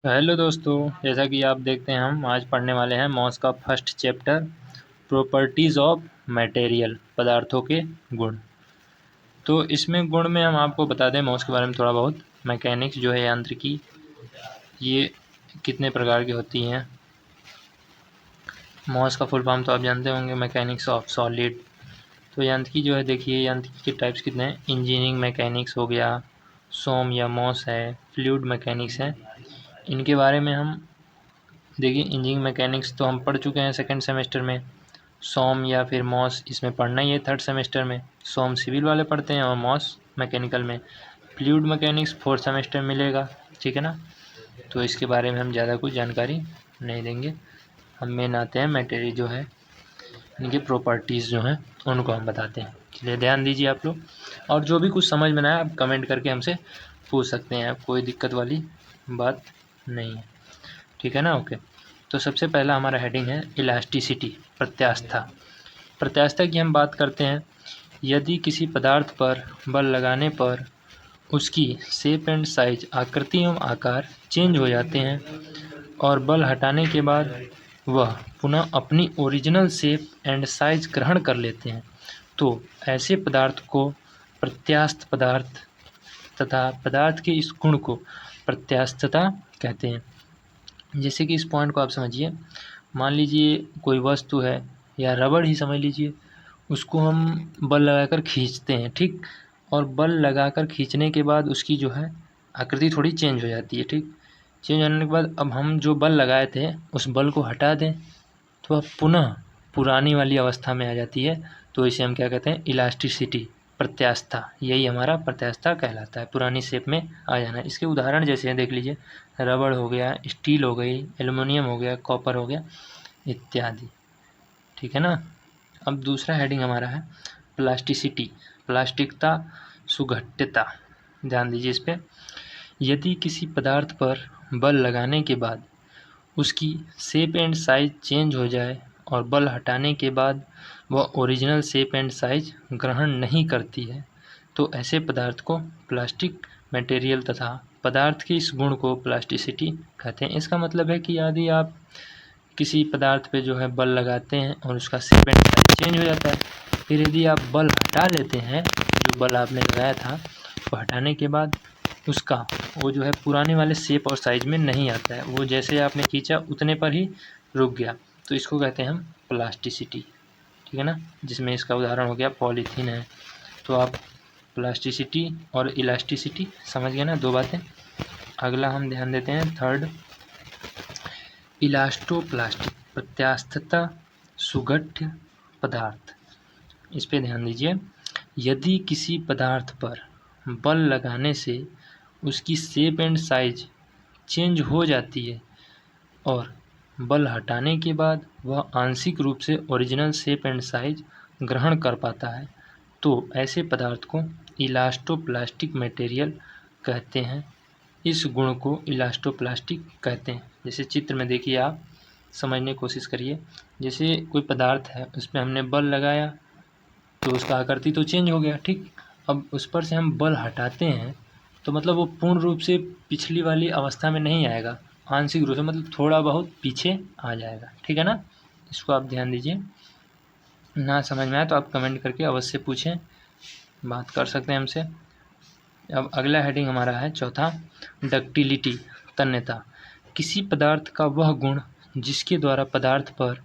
Hello दोस्तों, जैसा कि आप देखते हैं हम आज पढ़ने वाले हैं मॉस का first chapter properties of material, पदार्थों के गुण। तो इसमें गुण में हम आपको बता दें मॉस के बारे में थोड़ा बहुत। मैकेनिक्स जो है यांत्रिकी, ये कितने प्रकार की होती हैं। मॉस का फुल फॉर्म तो आप जानते होंगे, मैकेनिक्स ऑफ सॉलिड। तो यांत्रिकी जो है, देखिए यांत्रिकी के टाइप्स कितने हैं। इंजीनियरिंग मैकेनिक्स हो गया, सोम या मॉस है, फ्लूइड मैकेनिक्स है। इनके बारे में हम देखिए, इंजीनियरिंग मैकेनिक्स तो हम पढ़ चुके हैं सेकंड सेमेस्टर में। सोम या फिर मॉस इसमें पढ़ना ही है थर्ड सेमेस्टर में। सोम सिविल वाले पढ़ते हैं और मॉस मैकेनिकल में। फ्लूइड मैकेनिक्स फोर्थ सेमेस्टर में मिलेगा, ठीक है ना। तो इसके बारे में हम ज़्यादा कुछ जानकारी नहीं देंगे। हम मेन आते हैं मटेरियल जो है, इनके प्रॉपर्टीज़ जो हैं उनको हम बताते हैं। इसलिए ध्यान दीजिए आप लोग, और जो भी कुछ समझ में ना आए आप कमेंट करके हमसे पूछ सकते हैं। कोई दिक्कत वाली बात नहीं है, ठीक है ना। ओके, तो सबसे पहला हमारा हेडिंग है इलास्टिसिटी, प्रत्यास्थता। प्रत्यास्थता की हम बात करते हैं। यदि किसी पदार्थ पर बल लगाने पर उसकी शेप एंड साइज, आकृति एवं आकार चेंज हो जाते हैं और बल हटाने के बाद वह पुनः अपनी ओरिजिनल शेप एंड साइज ग्रहण कर लेते हैं, तो ऐसे पदार्थ को प्रत्यास्थ पदार्थ तथा पदार्थ के इस गुण को प्रत्यास्थता कहते हैं। जैसे कि इस पॉइंट को आप समझिए। मान लीजिए कोई वस्तु है, या रबड़ ही समझ लीजिए, उसको हम बल लगाकर खींचते हैं, ठीक। और बल लगाकर खींचने के बाद उसकी जो है आकृति थोड़ी चेंज हो जाती है, ठीक। चेंज होने के बाद अब हम जो बल लगाए थे उस बल को हटा दें तो अब पुनः पुरानी वाली अवस्था में आ जाती है। तो इसे हम क्या कहते हैं, इलास्टिसिटी, प्रत्यास्थता। यही हमारा प्रत्यास्थता कहलाता है, पुरानी शेप में आ जाना। इसके उदाहरण जैसे हैं, देख लीजिए, रबड़ हो गया, स्टील हो गई, एल्युमिनियम हो गया, कॉपर हो गया इत्यादि, ठीक है ना। अब दूसरा हेडिंग हमारा है प्लास्टिसिटी, प्लास्टिकता, सुघट्यता। ध्यान दीजिए इस पर। यदि किसी पदार्थ पर बल लगाने के बाद उसकी शेप एंड साइज चेंज हो जाए और बल हटाने के बाद वह ओरिजिनल शेप एंड साइज ग्रहण नहीं करती है, तो ऐसे पदार्थ को प्लास्टिक मटेरियल तथा पदार्थ के इस गुण को प्लास्टिसिटी कहते हैं। इसका मतलब है कि यदि आप किसी पदार्थ पे जो है बल लगाते हैं और उसका शेप एंड साइज चेंज हो जाता है, फिर यदि आप बल हटा लेते हैं, जो बल आपने लगाया था वो हटाने के बाद उसका वो जो है पुराने वाले शेप और साइज में नहीं आता है, वो जैसे आपने खींचा उतने पर ही रुक गया, तो इसको कहते हैं हम प्लास्टिसिटी, ठीक है ना। जिसमें इसका उदाहरण हो गया पॉलीथीन है। तो आप प्लास्टिसिटी और इलास्टिसिटी समझ गए ना, दो बातें। अगला हम ध्यान देते हैं थर्ड, इलास्टोप्लास्टिक, प्रत्यास्थता, सुगठ्य पदार्थ। इस पे ध्यान दीजिए। यदि किसी पदार्थ पर बल लगाने से उसकी शेप एंड साइज चेंज हो जाती है और बल हटाने के बाद वह आंशिक रूप से ओरिजिनल शेप एंड साइज ग्रहण कर पाता है, तो ऐसे पदार्थ को इलास्टोप्लास्टिक मटेरियल कहते हैं। इस गुण को इलास्टोप्लास्टिक कहते हैं। जैसे चित्र में देखिए, आप समझने की कोशिश करिए। जैसे कोई पदार्थ है, उस पर हमने बल लगाया तो उसका आकृति तो चेंज हो गया, ठीक। अब उस पर से हम बल हटाते हैं तो मतलब वो पूर्ण रूप से पिछली वाली अवस्था में नहीं आएगा, आंशिक रूप से, मतलब थोड़ा बहुत पीछे आ जाएगा, ठीक है ना। इसको आप ध्यान दीजिए। ना समझ में आए तो आप कमेंट करके अवश्य पूछें, बात कर सकते हैं हमसे। अब अगला हेडिंग हमारा है चौथा, डक्टिलिटी, तन्यता। किसी पदार्थ का वह गुण जिसके द्वारा पदार्थ पर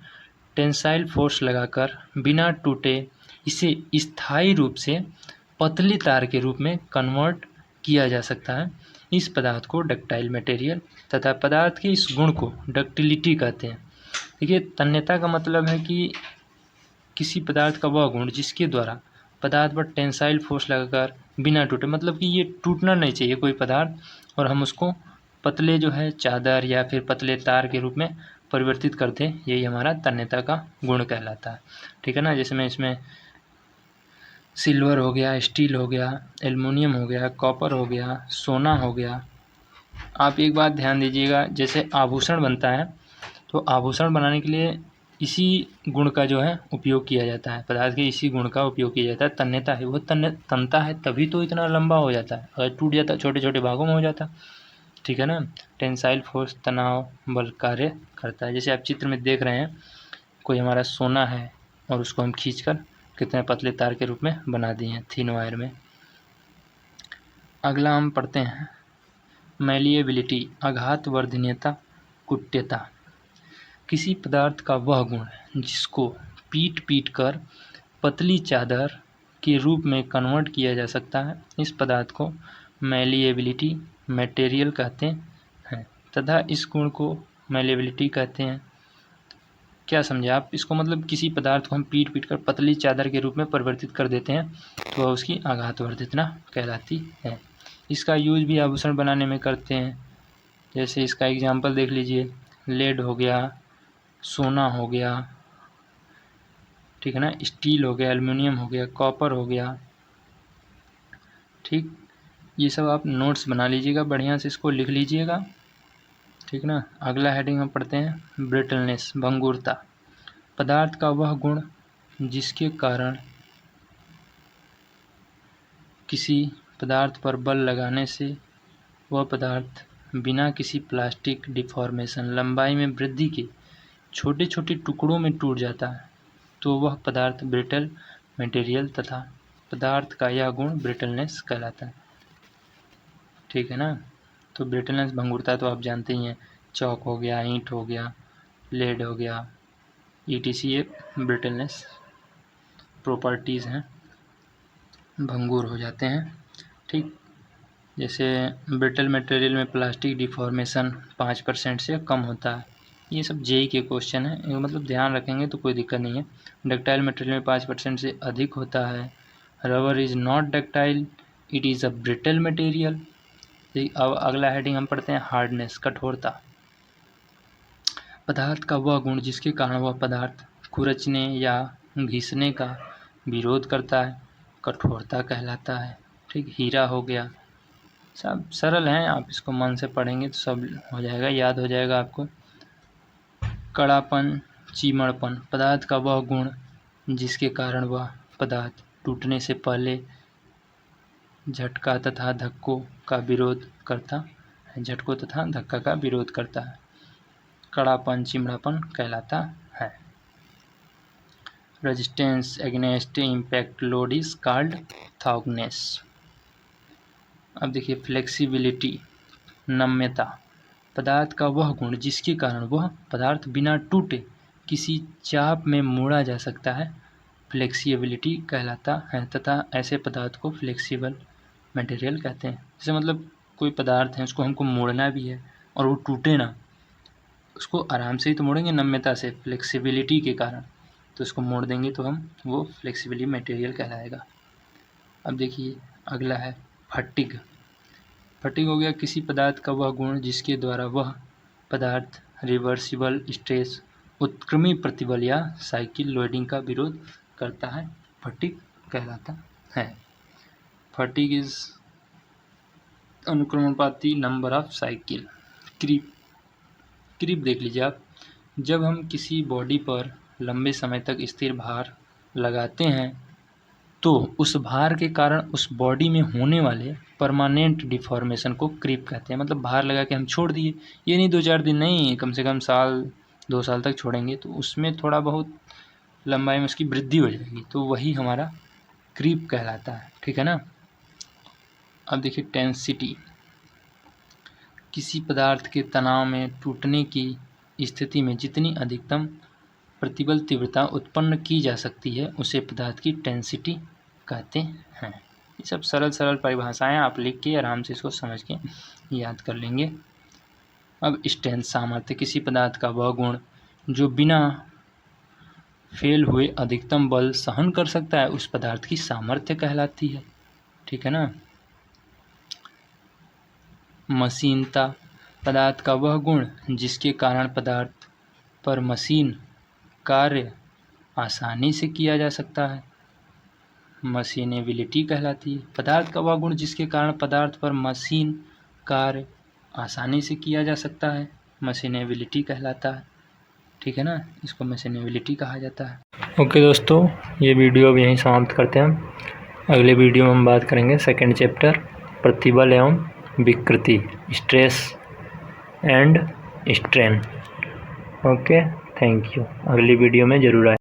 टेंसाइल फोर्स लगाकर बिना टूटे इसे स्थायी रूप से पतली तार के रूप में कन्वर्ट किया जा सकता है, इस पदार्थ को डक्टाइल मटेरियल तथा पदार्थ के इस गुण को डक्टिलिटी कहते हैं। देखिए, तन्यता का मतलब है कि किसी पदार्थ का वह गुण जिसके द्वारा पदार्थ पर टेंसाइल फोर्स लगाकर बिना टूटे, मतलब कि ये टूटना नहीं चाहिए कोई पदार्थ, और हम उसको पतले जो है चादर या फिर पतले तार के रूप में परिवर्तित करते हैं, यही हमारा तन्यता का गुण कहलाता है, ठीक है ना। जिसमें इसमें सिल्वर हो गया, स्टील हो गया, एल्युमिनियम हो गया, कॉपर हो गया, सोना हो गया। आप एक बात ध्यान दीजिएगा, जैसे आभूषण बनता है तो आभूषण बनाने के लिए इसी गुण का जो है उपयोग किया जाता है, पदार्थ के इसी गुण का उपयोग किया जाता है। तन्यता है, वो तन्यता है तभी तो इतना लंबा हो जाता है, अगर टूट जाता छोटे छोटे भागों में हो जाता। ठीक है ना। टेंसाइल फोर्स तनाव बल कार्य करता है। जैसे आप चित्र में देख रहे हैं, कोई हमारा सोना है और उसको हम खींचकर कितने पतले तार के रूप में बना दिए हैं, थिन वायर में। अगला हम पढ़ते हैं मैलिएबिलिटी, आघात वर्धनीयता, कुट्यता। किसी पदार्थ का वह गुण जिसको पीट कर पतली चादर के रूप में कन्वर्ट किया जा सकता है, इस पदार्थ को मैलिएबिलिटी मटेरियल कहते हैं तथा इस गुण को मैलिएबिलिटी कहते हैं। क्या समझे आप इसको? मतलब किसी पदार्थ को हम पीट कर पतली चादर के रूप में परिवर्तित कर देते हैं तो वह उसकी आघात वर्धितना कहलाती है। इसका यूज भी आभूषण बनाने में करते हैं। जैसे इसका एग्जाम्पल देख लीजिए, लेड हो गया, सोना हो गया, ठीक है ना, स्टील हो गया, एल्युमिनियम हो गया, कॉपर हो गया। ठीक, ये सब आप नोट्स बना लीजिएगा, बढ़िया से इसको लिख लीजिएगा, ठीक ना। अगला हेडिंग हम पढ़ते हैं ब्रिटलनेस, भंगुरता। पदार्थ का वह गुण जिसके कारण किसी पदार्थ पर बल लगाने से वह पदार्थ बिना किसी प्लास्टिक डिफॉर्मेशन, लंबाई में वृद्धि के छोटे छोटे टुकड़ों में टूट जाता है, तो वह पदार्थ ब्रिटल मटेरियल तथा पदार्थ का यह गुण ब्रिटलनेस कहलाता है। ठीक है ना। तो ब्रिटलनेस, भंगुरता तो आप जानते ही हैं, चौक हो गया, ईंट हो गया, लेड हो गया, ईटीसी, ये ब्रिटलनेस प्रॉपर्टीज़ हैं, भंगुर हो जाते हैं। ठीक, जैसे ब्रिटल मटेरियल में प्लास्टिक डिफॉर्मेशन 5% से कम होता है। ये सब जेई के क्वेश्चन है, मतलब ध्यान रखेंगे तो कोई दिक्कत नहीं है। डक्टाइल मटेरियल में 5% से अधिक होता है। Rubber is not ductile, it is a brittle material. अब अगला हेडिंग हम पढ़ते हैं हार्डनेस, कठोरता। पदार्थ का वह गुण जिसके कारण वह पदार्थ खुरचने या घिसने का विरोध करता है, कठोरता कहलाता है। ठीक, हीरा हो गया, सब सरल हैं, आप इसको मन से पढ़ेंगे तो सब हो जाएगा, याद हो जाएगा आपको। कड़ापन, चिमड़पन। पदार्थ का वह गुण जिसके कारण वह पदार्थ टूटने से पहले झटका तथा धक्कों का विरोध करता है, झटकों तथा धक्का का विरोध करता है, कड़ापन, चिमड़ापन कहलाता है। Resistance against impact load is called toughness. अब देखिए फ्लेक्सिबिलिटी, नम्यता। पदार्थ का वह गुण जिसके कारण वह पदार्थ बिना टूटे किसी चाप में मोड़ा जा सकता है, फ्लेक्सिबिलिटी कहलाता है तथा ऐसे पदार्थ को फ्लेक्सिबल मटेरियल कहते हैं। जैसे मतलब कोई पदार्थ है, उसको हमको मोड़ना भी है और वो टूटे ना, उसको आराम से ही तो मोड़ेंगे, नम्यता से, फ्लेक्सिबिलिटी के कारण, तो उसको मोड़ देंगे तो हम वो फ्लेक्सिबिलिटी मटेरियल कहलाएगा। अब देखिए अगला है फटीग। फटीग हो गया किसी पदार्थ का वह गुण जिसके द्वारा वह पदार्थ रिवर्सिबल स्ट्रेस, उत्क्रमी प्रतिबल या साइकिल लोडिंग का विरोध करता है, फटीग कहलाता है। फटीग इज अनुक्रमणपाती number of cycle. Creep, creep देख लीजिए आप, जब हम किसी बॉडी पर लंबे समय तक स्थिर भार लगाते हैं तो उस भार के कारण उस बॉडी में होने वाले परमानेंट डिफॉर्मेशन को क्रीप कहते हैं। मतलब भार लगा के हम छोड़ दिए, ये नहीं 2-4 दिन नहीं, कम से कम साल 2 साल तक छोड़ेंगे तो उसमें थोड़ा बहुत लंबाई में उसकी वृद्धि हो जाएगी, तो वही हमारा क्रीप कहलाता है। ठीक है ना। अब देखिए टेंसिटी, किसी पदार्थ के तनाव में टूटने की स्थिति में जितनी अधिकतम प्रतिबल तीव्रता उत्पन्न की जा सकती है उसे पदार्थ की टेंसिटी कहते हैं। ये सब सरल सरल परिभाषाएं आप लिख के आराम से इसको समझ के याद कर लेंगे। अब स्ट्रेंथ, सामर्थ्य, किसी पदार्थ का वह गुण जो बिना फेल हुए अधिकतम बल सहन कर सकता है उस पदार्थ की सामर्थ्य कहलाती है। ठीक है ना। मशीनता, पदार्थ का वह गुण जिसके कारण पदार्थ पर मशीन कार्य आसानी से किया जा सकता है, मशीनेबिलिटी कहलाती है। पदार्थ का वह गुण जिसके कारण पदार्थ पर मशीन कार्य आसानी से किया जा सकता है, मशीनेबिलिटी कहलाता है। ठीक है ना, इसको मशीनेबिलिटी कहा जाता है। ओके दोस्तों, ये वीडियो अब यहीं समाप्त करते हैं। अगले वीडियो में हम बात करेंगे सेकंड चैप्टर प्रतिबल एवं विकृति, stress and strain. Okay, thank you. अगली वीडियो में ज़रूर आए।